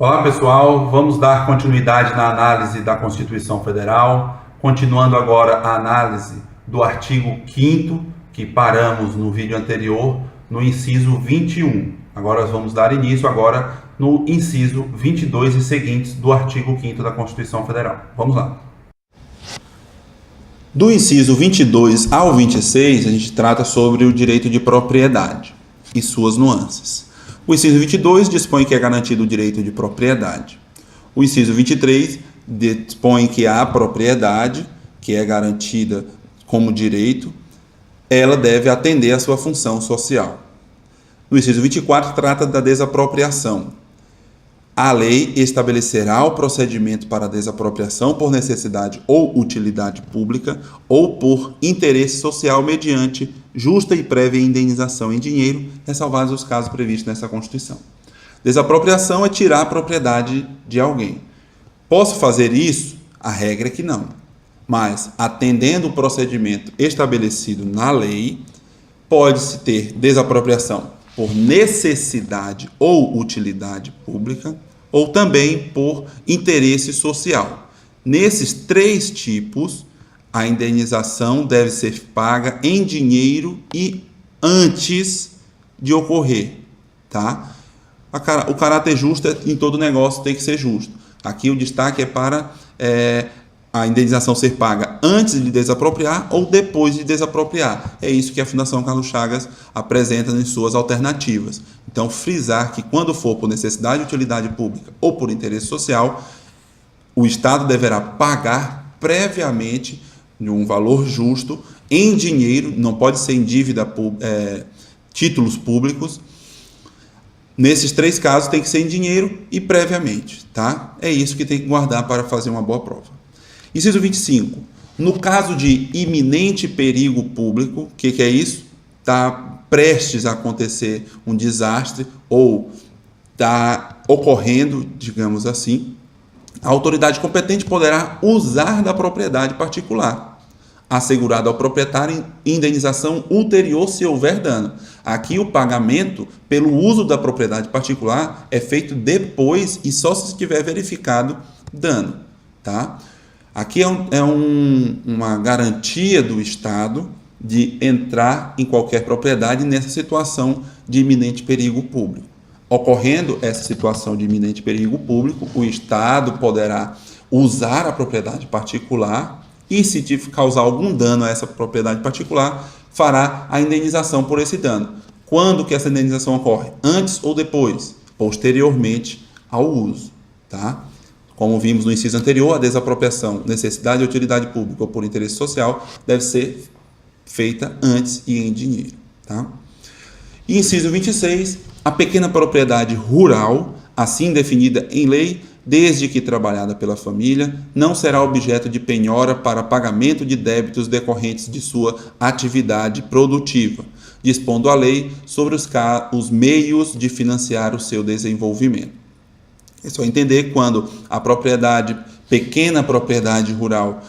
Olá, pessoal. Vamos dar continuidade na análise da Constituição Federal, continuando agora a análise do artigo 5º, que paramos no vídeo anterior, no inciso 21. Agora nós vamos dar início agora no inciso 22 e seguintes do artigo 5º da Constituição Federal. Vamos lá. Do inciso 22 ao 26, a gente trata sobre o direito de propriedade e suas nuances. O inciso 22 dispõe que é garantido o direito de propriedade. O inciso 23 dispõe que a propriedade, que é garantida como direito, ela deve atender à sua função social. No inciso 24 trata da desapropriação. A lei estabelecerá o procedimento para a desapropriação por necessidade ou utilidade pública ou por interesse social mediante justa e prévia indenização em dinheiro, ressalvados os casos previstos nessa Constituição. Desapropriação é tirar a propriedade de alguém. Posso fazer isso? A regra é que não. Mas, atendendo o procedimento estabelecido na lei, pode-se ter desapropriação por necessidade ou utilidade pública, ou também por interesse social. Nesses três tipos, a indenização deve ser paga em dinheiro e antes de ocorrer, tá? O caráter justo em todo negócio tem que ser justo. Aqui o destaque é para a indenização ser paga antes de desapropriar ou depois de desapropriar. É isso que a Fundação Carlos Chagas apresenta em suas alternativas. Então, frisar que quando for por necessidade e utilidade pública ou por interesse social, o Estado deverá pagar previamente um valor justo em dinheiro, não pode ser em dívida, títulos públicos. Nesses três casos tem que ser em dinheiro e previamente, tá? É isso que tem que guardar para fazer uma boa prova. Inciso 25. No caso de iminente perigo público, o que é isso? Está prestes a acontecer um desastre ou está ocorrendo, digamos assim, a autoridade competente poderá usar da propriedade particular, assegurada ao proprietário indenização ulterior se houver dano. Aqui o pagamento pelo uso da propriedade particular é feito depois e só se tiver verificado dano, tá? Aqui uma garantia do Estado de entrar em qualquer propriedade nessa situação de iminente perigo público. Ocorrendo essa situação de iminente perigo público, o Estado poderá usar a propriedade particular e, se causar algum dano a essa propriedade particular, fará a indenização por esse dano. Quando que essa indenização ocorre? Antes ou depois? Posteriormente ao uso, tá? Como vimos no inciso anterior, a desapropriação, necessidade e utilidade pública ou por interesse social deve ser feita antes e em dinheiro, tá? E inciso 26, a pequena propriedade rural, assim definida em lei, desde que trabalhada pela família, não será objeto de penhora para pagamento de débitos decorrentes de sua atividade produtiva, dispondo a lei sobre os meios de financiar o seu desenvolvimento. É só entender quando a pequena propriedade rural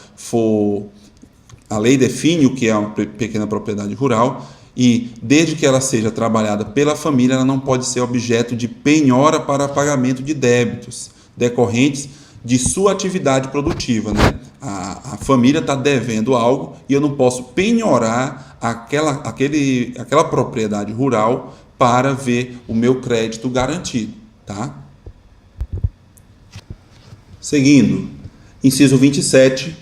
a lei define o que é uma pequena propriedade rural e desde que ela seja trabalhada pela família, ela não pode ser objeto de penhora para pagamento de débitos decorrentes de sua atividade produtiva, né? A família está devendo algo e eu não posso penhorar aquela propriedade rural para ver o meu crédito garantido, tá? Seguindo, inciso 27,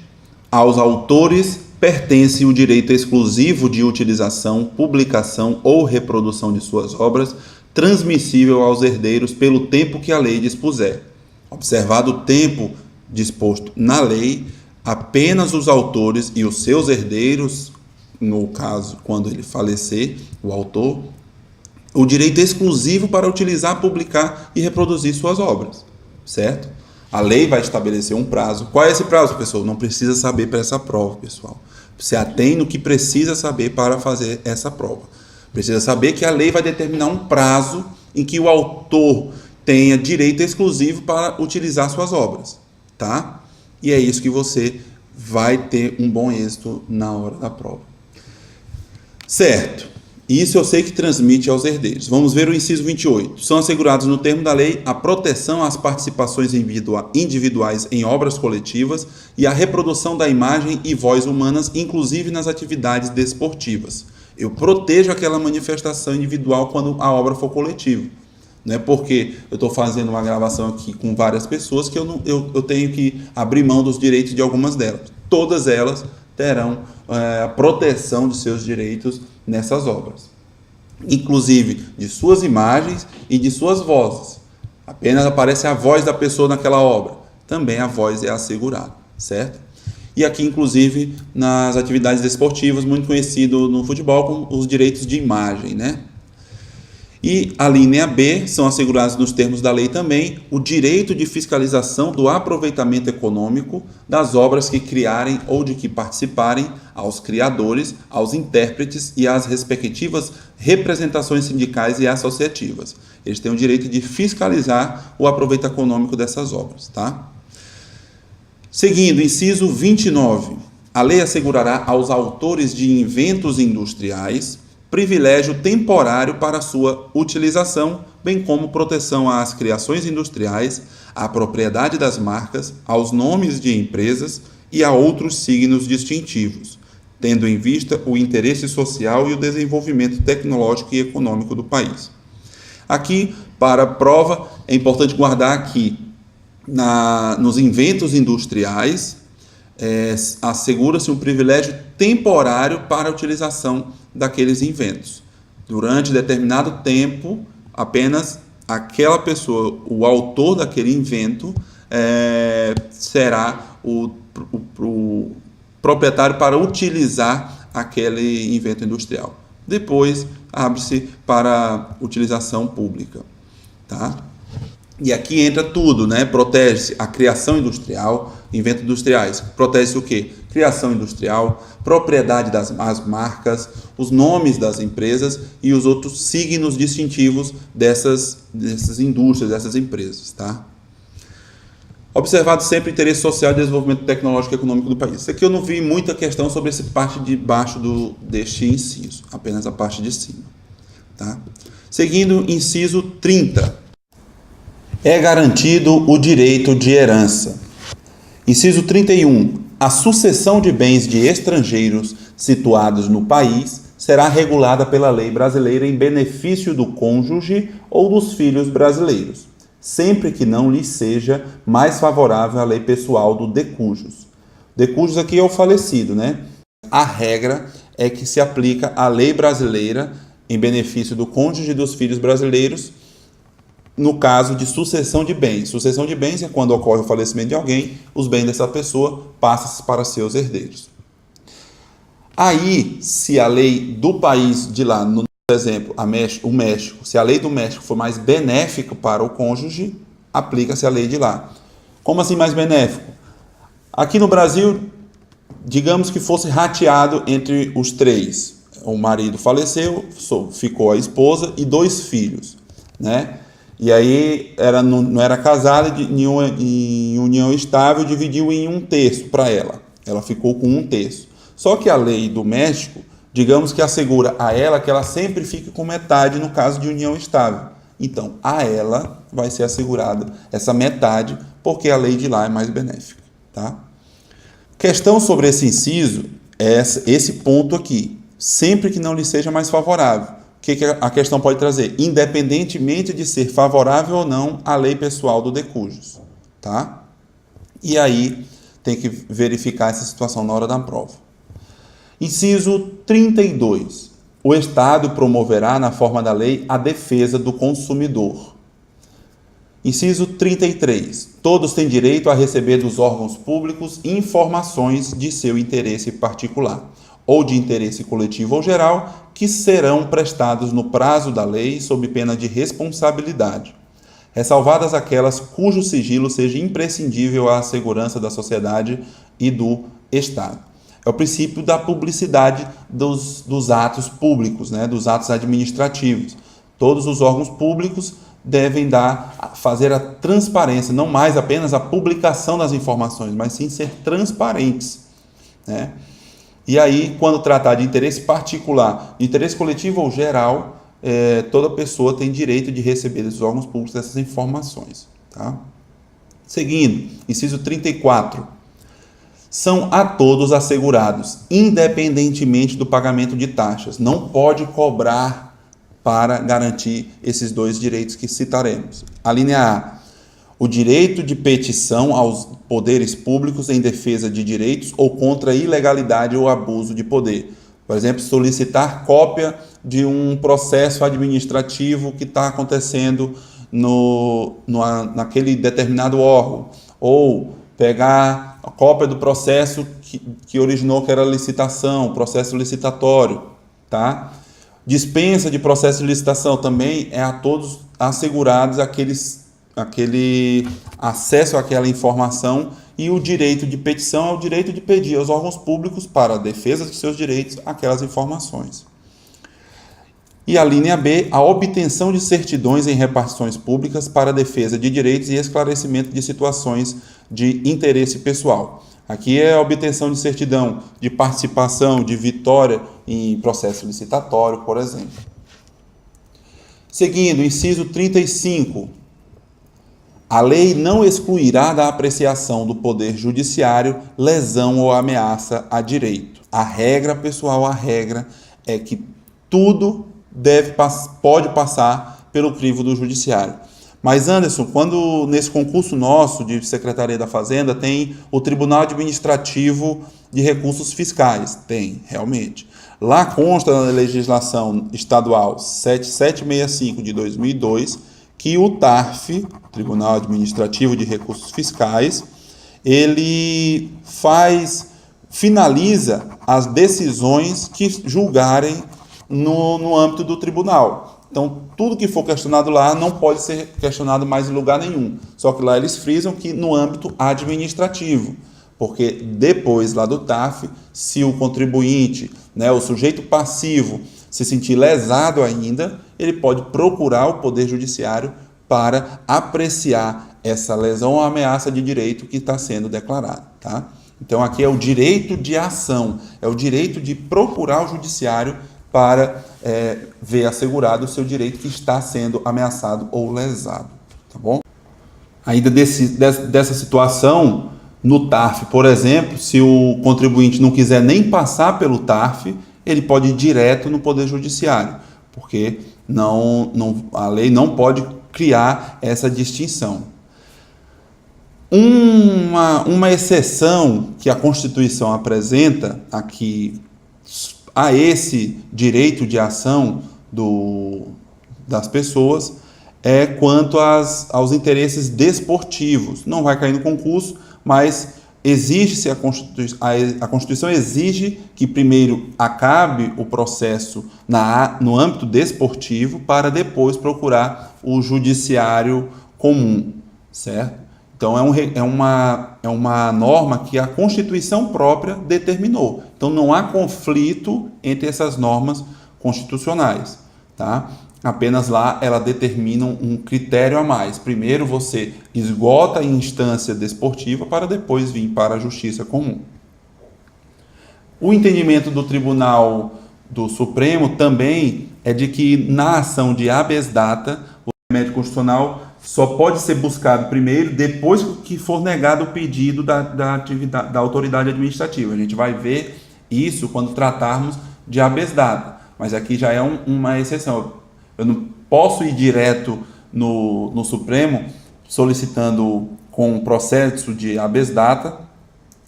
aos autores pertence o direito exclusivo de utilização, publicação ou reprodução de suas obras, transmissível aos herdeiros pelo tempo que a lei dispuser. Observado o tempo disposto na lei, apenas os autores e os seus herdeiros, no caso, quando ele falecer, o autor, o direito exclusivo para utilizar, publicar e reproduzir suas obras, certo? A lei vai estabelecer um prazo. Qual é esse prazo, pessoal? Não precisa saber para essa prova, pessoal. Você atém no que precisa saber para fazer essa prova. Precisa saber que a lei vai determinar um prazo em que o autor tenha direito exclusivo para utilizar suas obras, tá? E é isso que você vai ter um bom êxito na hora da prova. Certo. E isso eu sei que transmite aos herdeiros. Vamos ver o inciso 28. São assegurados no termo da lei a proteção às participações individuais em obras coletivas e a reprodução da imagem e voz humanas, inclusive nas atividades desportivas. Eu protejo aquela manifestação individual quando a obra for coletiva. Não é porque eu estou fazendo uma gravação aqui com várias pessoas que eu tenho que abrir mão dos direitos de algumas delas. Todas elas terão a proteção de seus direitos nessas obras, inclusive de suas imagens e de suas vozes. Apenas aparece a voz da pessoa naquela obra, também a voz é assegurada, certo? E aqui, inclusive, nas atividades desportivas, muito conhecido no futebol, com os direitos de imagem, né? E a linha B, são assegurados nos termos da lei também o direito de fiscalização do aproveitamento econômico das obras que criarem ou de que participarem aos criadores, aos intérpretes e às respectivas representações sindicais e associativas. Eles têm o direito de fiscalizar o aproveitamento econômico dessas obras, tá? Seguindo, inciso 29. A lei assegurará aos autores de inventos industriais privilégio temporário para sua utilização, bem como proteção às criações industriais, à propriedade das marcas, aos nomes de empresas e a outros signos distintivos, tendo em vista o interesse social e o desenvolvimento tecnológico e econômico do país. Aqui, para prova, é importante guardar que nos inventos industriais assegura-se um privilégio temporário para a utilização daqueles inventos. Durante determinado tempo, apenas aquela pessoa, o autor daquele invento, será o proprietário para utilizar aquele invento industrial. Depois, abre-se para utilização pública, tá? E aqui entra tudo, né? Protege-se a criação industrial, inventos industriais. Protege-se o quê? Criação industrial, propriedade das marcas, os nomes das empresas e os outros signos distintivos dessas indústrias, dessas empresas, tá? Observado sempre o interesse social e desenvolvimento tecnológico e econômico do país. Isso aqui eu não vi muita questão sobre essa parte de baixo deste inciso, apenas a parte de cima, tá? Seguindo, inciso 30. É garantido o direito de herança. Inciso 31. A sucessão de bens de estrangeiros situados no país será regulada pela lei brasileira em benefício do cônjuge ou dos filhos brasileiros, sempre que não lhes seja mais favorável a lei pessoal do de cujus. De cujus aqui é o falecido, né? A regra é que se aplica a lei brasileira em benefício do cônjuge e dos filhos brasileiros, no caso de sucessão de bens. Sucessão de bens é quando ocorre o falecimento de alguém, os bens dessa pessoa passam para seus herdeiros. Aí, se a lei do país de lá, no exemplo, o México, se a lei do México for mais benéfica para o cônjuge, aplica-se a lei de lá. Como assim mais benéfico? Aqui no Brasil, digamos que fosse rateado entre os três. O marido faleceu, ficou a esposa e 2 filhos, né? E aí não era casada, em união estável, dividiu em 1/3 para ela. Ela ficou com 1/3. Só que a lei do México, digamos que assegura a ela que ela sempre fique com metade no caso de união estável. Então, a ela vai ser assegurada essa metade, porque a lei de lá é mais benéfica, tá? Questão sobre esse inciso é esse ponto aqui. Sempre que não lhe seja mais favorável. O que a questão pode trazer? Independentemente de ser favorável ou não à lei pessoal do de cujus, tá? E aí tem que verificar essa situação na hora da prova. Inciso 32. O Estado promoverá, na forma da lei, a defesa do consumidor. Inciso 33. Todos têm direito a receber dos órgãos públicos informações de seu interesse particular ou de interesse coletivo ou geral, que serão prestados no prazo da lei sob pena de responsabilidade, ressalvadas aquelas cujo sigilo seja imprescindível à segurança da sociedade e do Estado. É o princípio da publicidade dos atos públicos, né, dos atos administrativos. Todos os órgãos públicos devem fazer a transparência, não mais apenas a publicação das informações, mas sim ser transparentes, né? E aí, quando tratar de interesse particular, de interesse coletivo ou geral, toda pessoa tem direito de receber dos órgãos públicos essas informações. Tá? Seguindo, inciso 34. São a todos assegurados, independentemente do pagamento de taxas. Não pode cobrar para garantir esses dois direitos que citaremos. A linha A. O direito de petição aos poderes públicos em defesa de direitos ou contra a ilegalidade ou abuso de poder. Por exemplo, solicitar cópia de um processo administrativo que está acontecendo naquele determinado órgão. Ou pegar a cópia do processo que originou, que era licitação, processo licitatório. Tá? Dispensa de processo de licitação também é a todos assegurados aquele acesso àquela informação, e o direito de petição é o direito de pedir aos órgãos públicos para a defesa de seus direitos aquelas informações. E a linha B, a obtenção de certidões em repartições públicas para a defesa de direitos e esclarecimento de situações de interesse pessoal. Aqui é a obtenção de certidão de participação, de vitória em processo licitatório, por exemplo. Seguindo, inciso 35. A lei não excluirá da apreciação do Poder Judiciário lesão ou ameaça a direito. A regra, pessoal, a regra é que tudo pode passar pelo crivo do Judiciário. Mas, Anderson, quando nesse concurso nosso de Secretaria da Fazenda tem o Tribunal Administrativo de Recursos Fiscais, tem, realmente. Lá consta na legislação estadual 7765 de 2002, que o TARF, Tribunal Administrativo de Recursos Fiscais, ele finaliza as decisões que julgarem no âmbito do tribunal. Então, tudo que for questionado lá não pode ser questionado mais em lugar nenhum. Só que lá eles frisam que no âmbito administrativo, porque depois lá do TARF, se o contribuinte, o sujeito passivo, se sentir lesado ainda, ele pode procurar o Poder Judiciário para apreciar essa lesão ou ameaça de direito que está sendo declarada. Tá? Então, aqui é o direito de ação, é o direito de procurar o Judiciário para ver assegurado o seu direito que está sendo ameaçado ou lesado. Tá bom? Ainda dessa situação, no TARF, por exemplo, se o contribuinte não quiser nem passar pelo TARF, ele pode ir direto no Poder Judiciário, porque a lei não pode criar essa distinção. Uma exceção que a Constituição apresenta aqui a esse direito de ação das pessoas é quanto aos interesses desportivos. Não vai cair no concurso, mas exige-se a Constituição exige que primeiro acabe o processo no âmbito desportivo para depois procurar o judiciário comum, certo? Então é uma norma que a Constituição própria determinou. Então não há conflito entre essas normas constitucionais, tá? Apenas lá ela determina um critério a mais. Primeiro você esgota a instância desportiva para depois vir para a justiça comum. O entendimento do Tribunal do Supremo também é de que na ação de habeas data, o remédio constitucional só pode ser buscado primeiro depois que for negado o pedido da autoridade administrativa. A gente vai ver isso quando tratarmos de habeas data, mas aqui já é uma exceção. Eu não posso ir direto no Supremo solicitando com um processo de habeas data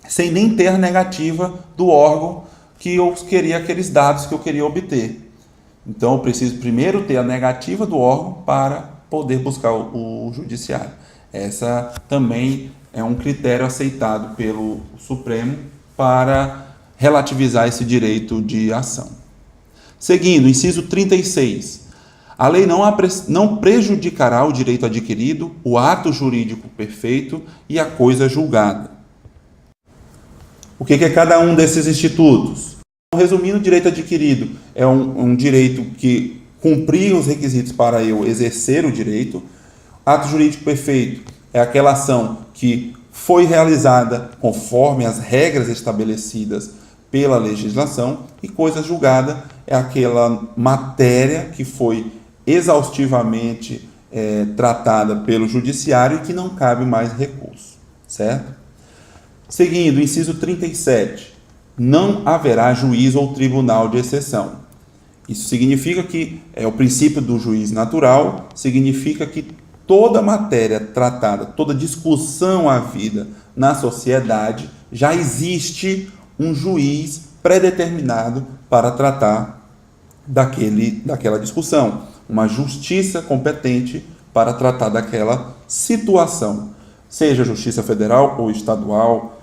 sem nem ter a negativa do órgão que eu queria, aqueles dados que eu queria obter. Então eu preciso primeiro ter a negativa do órgão para poder buscar o judiciário. Essa também é um critério aceitado pelo Supremo para relativizar esse direito de ação. Seguindo, inciso 36. A lei não prejudicará o direito adquirido, o ato jurídico perfeito e a coisa julgada. O que é cada um desses institutos? Resumindo, o direito adquirido é um direito que cumprir os requisitos para eu exercer o direito. Ato jurídico perfeito é aquela ação que foi realizada conforme as regras estabelecidas pela legislação, e coisa julgada é aquela matéria que foi exaustivamente tratada pelo judiciário e que não cabe mais recurso, certo? Seguindo, inciso 37, não haverá juiz ou tribunal de exceção. Isso significa que o princípio do juiz natural, significa que toda matéria tratada, toda discussão havida na sociedade, já existe um juiz predeterminado para tratar daquela discussão, uma justiça competente para tratar daquela situação, seja justiça federal ou estadual,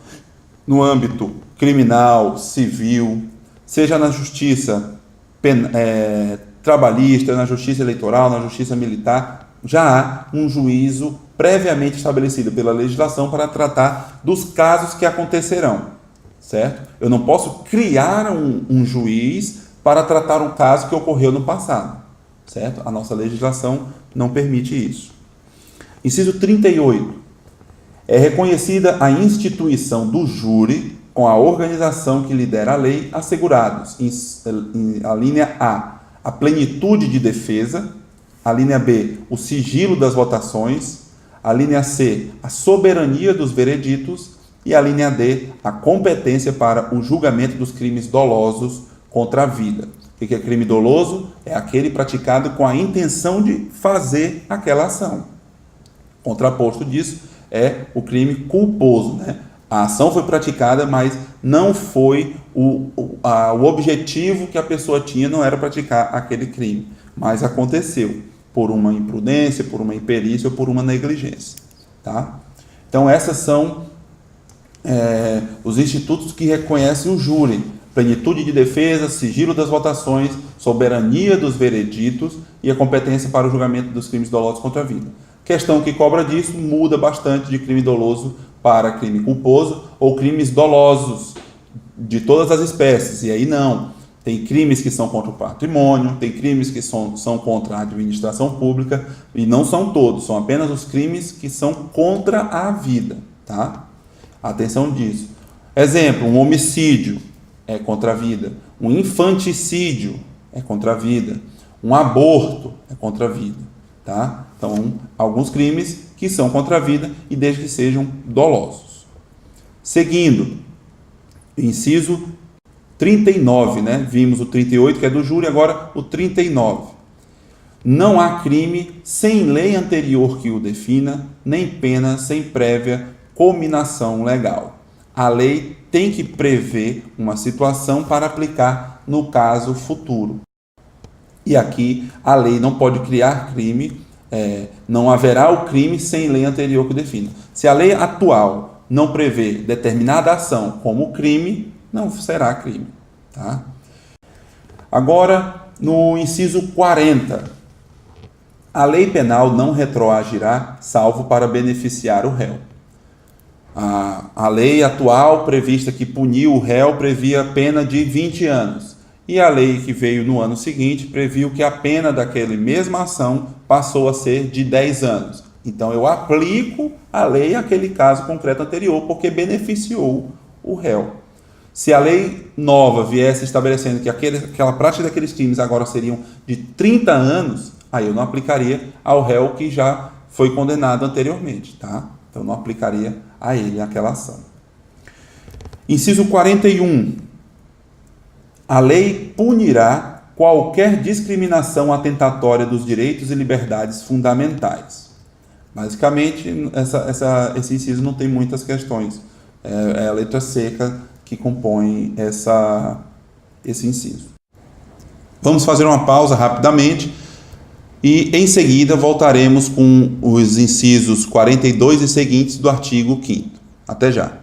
no âmbito criminal, civil, seja na justiça trabalhista, na justiça eleitoral, na justiça militar, já há um juízo previamente estabelecido pela legislação para tratar dos casos que acontecerão, certo? Eu não posso criar um juiz para tratar um caso que ocorreu no passado, certo? A nossa legislação não permite isso. Inciso 38. É reconhecida a instituição do júri com a organização que lidera a lei, assegurados, a linha A plenitude de defesa, a linha B, o sigilo das votações, a linha C, a soberania dos vereditos e a linha D, a competência para o julgamento dos crimes dolosos contra a vida. O que é crime doloso? É aquele praticado com a intenção de fazer aquela ação. Contraposto disso é o crime culposo, né? A ação foi praticada, mas não foi o objetivo que a pessoa tinha, não era praticar aquele crime, mas aconteceu por uma imprudência, por uma imperícia ou por uma negligência, tá? Então essas são os institutos que reconhecem o júri: plenitude de defesa, sigilo das votações, soberania dos vereditos e a competência para o julgamento dos crimes dolosos contra a vida. Questão que cobra disso muda bastante de crime doloso para crime culposo ou crimes dolosos de todas as espécies. E aí não. Tem crimes que são contra o patrimônio, tem crimes que são contra a administração pública, e não são todos, são apenas os crimes que são contra a vida, tá? Atenção disso. Exemplo, um homicídio é contra a vida, um infanticídio é contra a vida, um aborto é contra a vida, tá? Então, alguns crimes que são contra a vida e desde que sejam dolosos. Seguindo, inciso 39, né? Vimos o 38, que é do júri, agora o 39. Não há crime sem lei anterior que o defina, nem pena sem prévia cominação legal. A lei tem que prever uma situação para aplicar no caso futuro. E aqui a lei não pode criar crime, não haverá o crime sem lei anterior que o defina. Se a lei atual não prevê determinada ação como crime, não será crime, tá? Agora, no inciso 40, a lei penal não retroagirá, salvo para beneficiar o réu. A lei atual prevista que puniu o réu previa pena de 20 anos. E a lei que veio no ano seguinte previu que a pena daquela mesma ação passou a ser de 10 anos. Então eu aplico a lei àquele caso concreto anterior, porque beneficiou o réu. Se a lei nova viesse estabelecendo que aquela prática daqueles crimes agora seriam de 30 anos, aí eu não aplicaria ao réu que já foi condenado anteriormente, tá? Então não aplicaria a ele aquela ação. Inciso 41. A lei punirá qualquer discriminação atentatória dos direitos e liberdades fundamentais. Basicamente, esse inciso não tem muitas questões. É a letra seca que compõe esse inciso. Vamos fazer uma pausa rapidamente e, em seguida, voltaremos com os incisos 42 e seguintes do artigo 5º. Até já.